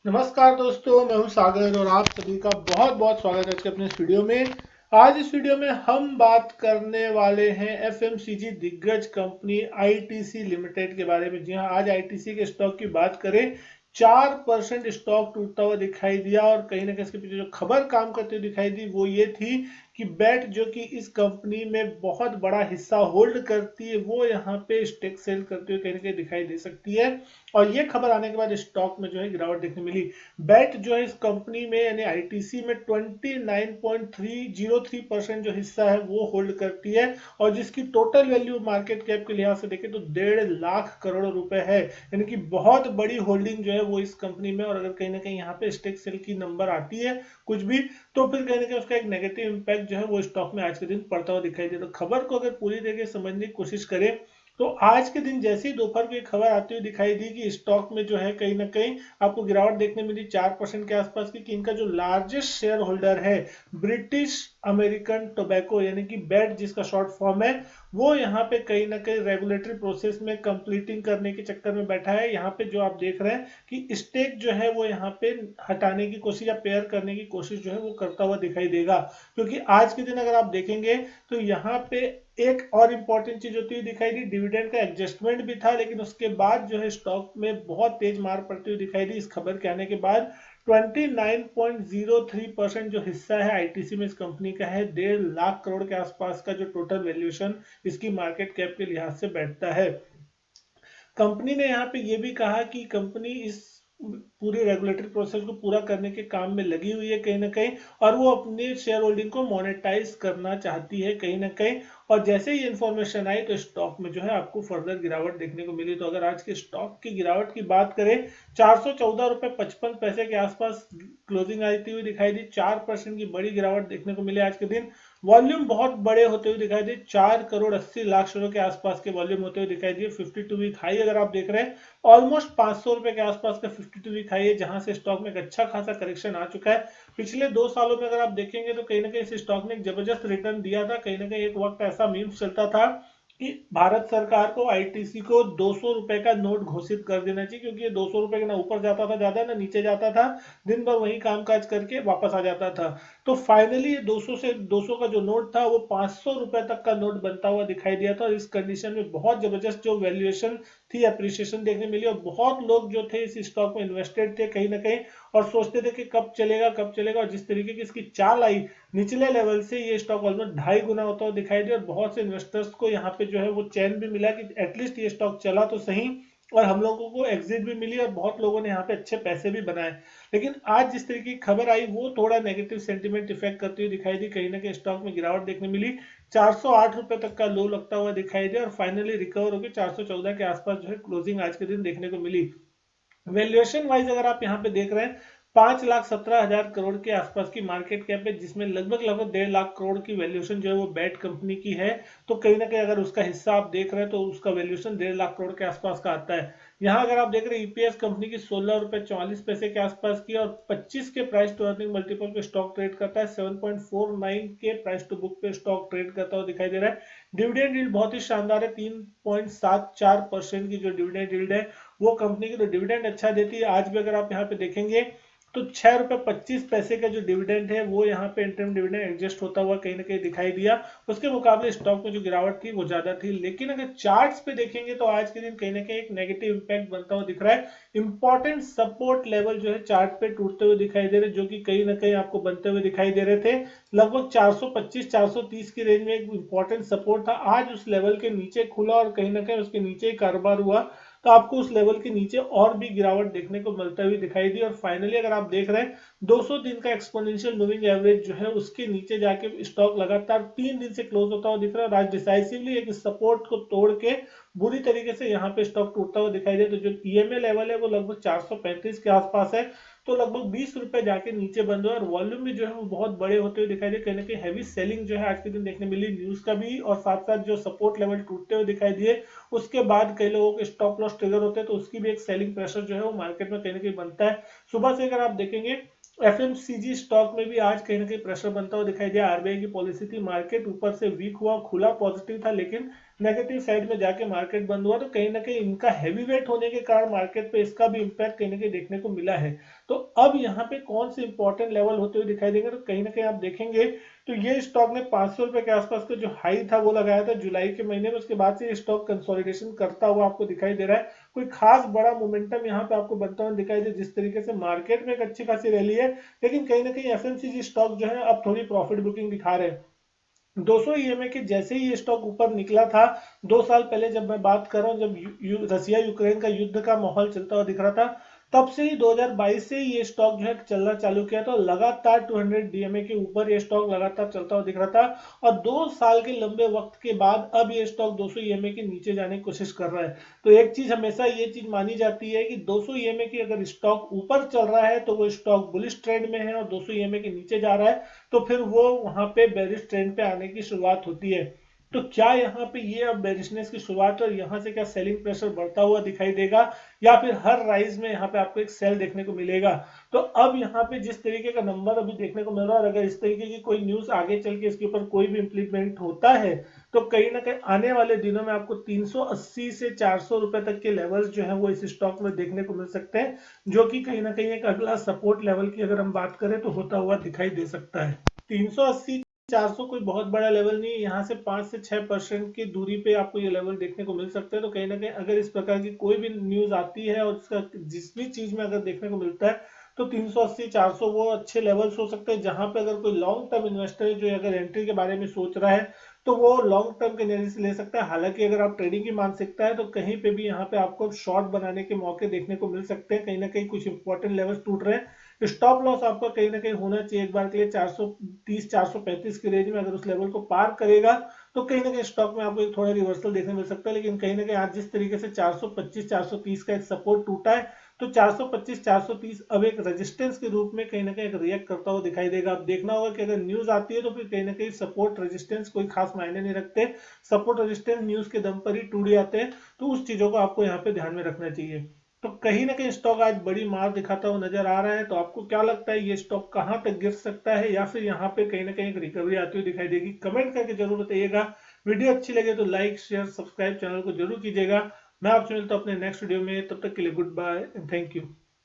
नमस्कार दोस्तों, मैं हूं सागर और आप सभी का बहुत बहुत स्वागत है आज के अपने इस वीडियो में। आज इस वीडियो में हम बात करने वाले हैं एफएमसीजी दिग्गज कंपनी आईटीसी लिमिटेड के बारे में। जी हां, आज आईटीसी के स्टॉक की बात करें, 4% स्टॉक टूटता हुआ दिखाई दिया और कहीं ना कहीं इसके पीछे जो खबर काम करती हुई दिखाई दी वो ये थी कि बैट जो कि इस कंपनी में बहुत बड़ा हिस्सा होल्ड करती है वो यहाँ पे स्टेक सेल करते हुए कहीं ना कहीं दिखाई दे सकती है। और ये खबर आने के बाद स्टॉक में जो है गिरावट देखने मिली। बैट जो है इस कंपनी में यानी आईटीसी में 29.303% जो हिस्सा है वो होल्ड करती है और जिसकी टोटल वैल्यू मार्केट कैप के लिहाज से देखें तो 1.5 लाख करोड़ रुपए है। यानी कि बहुत बड़ी होल्डिंग जो है वो इस कंपनी में, और अगर कहीं ना कहीं यहाँ पे स्टेक सेल की नंबर आती है कुछ भी, तो फिर कहीं ना कहीं उसका एक नेगेटिव इंपैक्ट जो है वो स्टॉक में आज के दिन पड़ता हुआ दिखाई दे। तो खबर को अगर पूरी तरीके से समझने की कोशिश करें तो आज के दिन जैसे ही दोपहर को एक खबर आती हुई दिखाई दी कि स्टॉक में जो है कहीं ना कहीं आपको गिरावट देखने मिली 4% के आसपास की, कि इनका जो लार्जेस्ट शेयर होल्डर है ब्रिटिश अमेरिकन टोबैको यानी कि बेट जिसका शॉर्ट फॉर्म है, वो यहाँ पे कहीं ना कहीं रेगुलेटरी प्रोसेस में कंप्लीटिंग करने के चक्कर में बैठा है। यहाँ पे जो आप देख रहे हैं कि स्टेक जो है वो यहाँ पे हटाने की कोशिश या पेयर करने की कोशिश जो है वो करता हुआ दिखाई देगा। क्योंकि आज के दिन अगर आप देखेंगे तो यहाँ पे एक और इंपॉर्टेंट चीज होती हुई दिखाई दी, डिविडेंड का एडजस्टमेंट भी था, लेकिन उसके बाद जो है स्टॉक में बहुत तेज मार पड़ती हुई दिखाई दी इस खबर के आने के बाद। 29.03% जो हिस्सा है आईटीसी में इस कंपनी का है, 1.5 लाख करोड़ के आसपास का जो टोटल वैल्यूएशन इसकी मार्केट कैप के लिहाज से बैठता है। कंपनी ने यहाँ पे ये भी कहा कि कंपनी इस पूरी रेगुलेटरी प्रोसेस को पूरा करने के काम में लगी हुई है कहीं ना कहीं, और वो अपने शेयर होल्डिंग को मोनेटाइज करना चाहती है कहीं ना कहीं। और जैसे ही इंफॉर्मेशन आई तो स्टॉक में जो है आपको फर्दर गिरावट देखने को मिली। तो अगर आज के स्टॉक की गिरावट की बात करें, 414 रुपए 55 पैसे के आसपास क्लोजिंग आती हुई दिखाई दी। 4% की बड़ी गिरावट देखने को मिली आज के दिन। वॉल्यूम बहुत बड़े होते हुए दिखाई दिए, 4 करोड़ 80 लाख शेयरों के आसपास के वॉल्यूम होते हुए दिखाई दिए। 52 वीक हाई अगर आप देख रहे हैं, ऑलमोस्ट 500 रुपए के आसपास का 52 वीक हाई है, जहां से स्टॉक में एक अच्छा खासा करेक्शन आ चुका है। पिछले 2 सालों में अगर आप देखेंगे तो कहीं ना कहीं इस स्टॉक ने एक जबरदस्त रिटर्न दिया था। कहीं ना कहीं एक वक्त ऐसा मीम्स चलता था कि भारत सरकार को आईटीसी को 200 रुपए का नोट घोषित कर देना चाहिए, क्योंकि ये 200 रुपए के ना ऊपर जाता था ज्यादा ना नीचे जाता था, दिन भर वही कामकाज करके वापस आ जाता था। तो फाइनली 200 का जो नोट था वो 500 रुपए तक का नोट बनता हुआ दिखाई दिया था। और इस कंडीशन में बहुत जबरदस्त जो वैल्यूएशन थी, अप्रिसिएशन देखने मिली, और बहुत लोग जो थे इस स्टॉक में इन्वेस्टेड थे कहीं ना कहीं, और सोचते थे कि कब चलेगा कब चलेगा। और जिस तरीके की इसकी चाल आई निचले लेवल से, ये स्टॉक ऑलमोस्ट 2.5 गुना होता हुआ दिखाई दिया। और बहुत से इन्वेस्टर्स को यहाँ पे जो है वो चैन भी मिला कि एटलीस्ट ये स्टॉक चला तो सही, और हम लोगों को एग्जिट भी मिली और बहुत लोगों ने यहाँ पे अच्छे पैसे भी बनाए। लेकिन आज जिस तरीके की खबर आई वो थोड़ा नेगेटिव सेंटीमेंट इफेक्ट करती हुई दिखाई दी, कहीं ना कहीं स्टॉक में गिरावट देखने मिली। 408 रुपए तक का लो लगता हुआ दिखाई दिया और फाइनली रिकवर होकर 414 के आसपास जो है क्लोजिंग आज के दिन देखने को मिली। वैल्यूएशन वाइज अगर आप यहाँ पे देख रहे हैं, 5,17,000 करोड़ के आसपास की मार्केट कैप है, जिसमें लगभग लगभग 1.5 लाख करोड़ की वैल्यूएशन जो है वो बैट कंपनी की है। तो कहीं ना कहीं अगर उसका हिस्सा आप देख रहे हैं तो उसका वैल्यूएशन 1.5 लाख करोड़ के आसपास का आता है। यहाँ अगर आप देख रहे हैं ईपीएस कंपनी की 16 रुपए 44 पैसे के आसपास की, और 25 के प्राइस टू अर्निंग मल्टीपल पे स्टॉक ट्रेड करता है। 7.49 के प्राइस टू बुक पे स्टॉक ट्रेड करता हुआ दिखाई दे रहा है। डिविडेंड यील्ड बहुत ही शानदार है, 3.74% की जो डिविडेंड यील्ड है वो कंपनी की तो डिविडेंड अच्छा देती है। आज भी अगर आप यहाँ पे देखेंगे तो 6 रुपए 25 पैसे का जो डिविडेंड है वो यहाँ पे इंटरम डिविडेंड एडजस्ट होता हुआ कहीं ना कहीं दिखाई दिया। उसके मुकाबले स्टॉक में जो गिरावट थी वो ज्यादा थी। लेकिन अगर चार्ट्स पे देखेंगे तो आज के दिन कहीं ना कहीं एक नेगेटिव इंपैक्ट बनता हुआ दिख रहा है। इंपॉर्टेंट सपोर्ट लेवल जो है चार्ट पे टूटते हुए दिखाई दे रहे, जो कि कहीं ना कहीं आपको बनते हुए दिखाई दे रहे थे। लगभग 425 430 की रेंज में एक इंपॉर्टेंट सपोर्ट था, आज उस लेवल के नीचे खुला और कहीं ना कहीं उसके नीचे ही कारोबार हुआ। तो आपको उस लेवल के नीचे और भी गिरावट देखने को मिलता हुई दिखाई दी। और फाइनली अगर आप देख रहे हैं 200 दिन का एक्सपोनेंशियल मूविंग एवरेज जो है उसके नीचे जाके स्टॉक लगातार 3 दिन से क्लोज होता हुआ दिख रहा है। और आज डिसाइसिवली एक सपोर्ट को तोड़ के बुरी तरीके से यहाँ पे स्टॉक टूटता हुआ दिखाई दे। तो जो ईएमए लेवल है वो लगभग 435 के आसपास है, तो लगभग 20 रुपए जाके नीचे बंद हुआ। और वॉल्यूम भी जो है वो बहुत बड़े होते हुए दिखाई दे, कहीं ना कहीं हैवी सेलिंग जो है आज के दिन देखने मिली न्यूज का भी, और साथ साथ जो सपोर्ट लेवल टूटते हुए दिखाई दिए उसके बाद कई लोगों के स्टॉप लॉस ट्रिगर होते हैं, तो उसकी भी एक सेलिंग प्रेशर जो है वो मार्केट में कहीं ना कहीं बनता है। सुबह से अगर आप देखेंगे एफएमसीजी स्टॉक में भी आज कहीं ना कहीं प्रेशर बनता हुआ दिखाई दिया। आरबीआई की पॉलिसी थी, मार्केट ऊपर से वीक हुआ, खुला पॉजिटिव था, लेकिन नेगेटिव साइड में जाके मार्केट बंद हुआ, तो कहीं ना कहीं इनका हैवी वेट होने के कारण मार्केट पे इसका भी इम्पैक्ट कहीं ना कहीं देखने को मिला है। तो अब यहाँ पे कौन से इंपॉर्टेंट लेवल होते हुए दिखाई देंगे, तो कहीं ना कहीं आप देखेंगे तो ये स्टॉक ने 500 रुपए के आसपास का जो हाई था वो लगाया था जुलाई के महीने में, उसके बाद से ये स्टॉक कंसोलिडेशन करता हुआ आपको दिखाई दे रहा है। कोई खास बड़ा मोमेंटम यहाँ पे आपको बनता हुआ दिखाई दे, जिस तरीके से मार्केट में एक अच्छी खासी रैली है, लेकिन कहीं ना कहीं एफएमसीजी स्टॉक जो है अब थोड़ी प्रॉफिट बुकिंग दिखा रहे हैं। 200 ईएमए के जैसे ही ये स्टॉक ऊपर निकला था 2 साल पहले, जब मैं बात कर रहा हूँ जब रसिया यूक्रेन का युद्ध का माहौल चलता हुआ दिख रहा था, तब से ही 2022 से ही ये स्टॉक जो है चलना चालू किया, तो लगातार 200 डीएमए के ऊपर ये स्टॉक लगातार चलता हुआ दिख रहा था। और 2 साल के लंबे वक्त के बाद अब ये स्टॉक 200 ईएमए के नीचे जाने की कोशिश कर रहा है। तो एक चीज हमेशा ये चीज मानी जाती है कि 200 ईएमए की अगर स्टॉक ऊपर चल रहा है तो वो स्टॉक बुलिश ट्रेंड में है, और 200 ईएमए के नीचे जा रहा है तो फिर वो वहां पे बेरिश ट्रेंड पे आने की शुरुआत होती है। तो क्या यहाँ पे ये अब बेरिशनेस की शुरुआत है, और यहाँ से क्या सेलिंग प्रेशर बढ़ता हुआ दिखाई देगा, या फिर हर राइज में यहाँ पे आपको एक सेल देखने को मिलेगा। तो अब यहाँ पे जिस तरीके का नंबर अभी देखने को मिल रहा है, और अगर इस तरीके की कोई न्यूज आगे चल के इसके ऊपर कोई भी इंप्लीमेंट होता है, तो कहीं ना कहीं आने वाले दिनों में आपको 380 से 400 रुपए तक के लेवल्स जो है वो इस स्टॉक में देखने को मिल सकते हैं, जो कि कहीं ना कहीं एक अगला सपोर्ट लेवल की अगर हम बात करें तो होता हुआ दिखाई दे सकता है। 380 400 कोई बहुत बड़ा लेवल नहीं है, यहाँ से 5 से 6% की दूरी पे आपको ये लेवल देखने को मिल सकते हैं। तो कहीं ना कहीं अगर इस प्रकार की कोई भी न्यूज आती है और इसका जिस भी चीज में अगर देखने को मिलता है, तो 380 400 वो अच्छे लेवल्स हो सकते हैं, जहां पे अगर कोई लॉन्ग टर्म इन्वेस्टर जो अगर एंट्री के बारे में सोच रहा है तो वो लॉन्ग टर्म के नजर से ले सकता है। हालांकि अगर आप ट्रेडिंग की मानसिकता है तो कहीं पे भी यहाँ पे आपको शॉर्ट बनाने के मौके देखने को मिल सकते हैं, कहीं ना कहीं कुछ इंपॉर्टेंट लेवल्स टूट रहे हैं। स्टॉप लॉस आपका कहीं ना कहीं होना चाहिए एक बार के लिए 430 435 के रेंज में, अगर उस लेवल को पार करेगा तो कहीं ना कहीं स्टॉक में आपको एक थोड़ा रिवर्सल देखने मिल सकता है। लेकिन कहीं ना कहीं आज जिस तरीके से 425 430 का एक सपोर्ट टूटा है, तो 425 430 अब एक रेजिस्टेंस के रूप में कहीं ना कहीं रिएक्ट करता हुआ दिखाई देगा। अब देखना होगा कि अगर न्यूज आती है तो फिर कहीं ना कहीं सपोर्ट रेजिस्टेंस कोई खास मायने नहीं रखते, सपोर्ट रेजिस्टेंस न्यूज के दम पर ही टूट जाते हैं। तो उस चीजों को आपको यहाँ पे ध्यान में रखना चाहिए। तो कहीं ना कहीं स्टॉक आज बड़ी मार दिखाता हुआ नजर आ रहा है। तो आपको क्या लगता है ये स्टॉक कहां तक गिर सकता है, या फिर यहाँ पे कहीं ना कहीं एक रिकवरी आती हुई दिखाई देगी? कमेंट करके जरूर बताइएगा। वीडियो अच्छी लगे तो लाइक शेयर सब्सक्राइब चैनल को जरूर कीजिएगा। मैं आपसे मिलता हूं अपने नेक्स्ट वीडियो में, तब तक के लिए goodbye and thank you.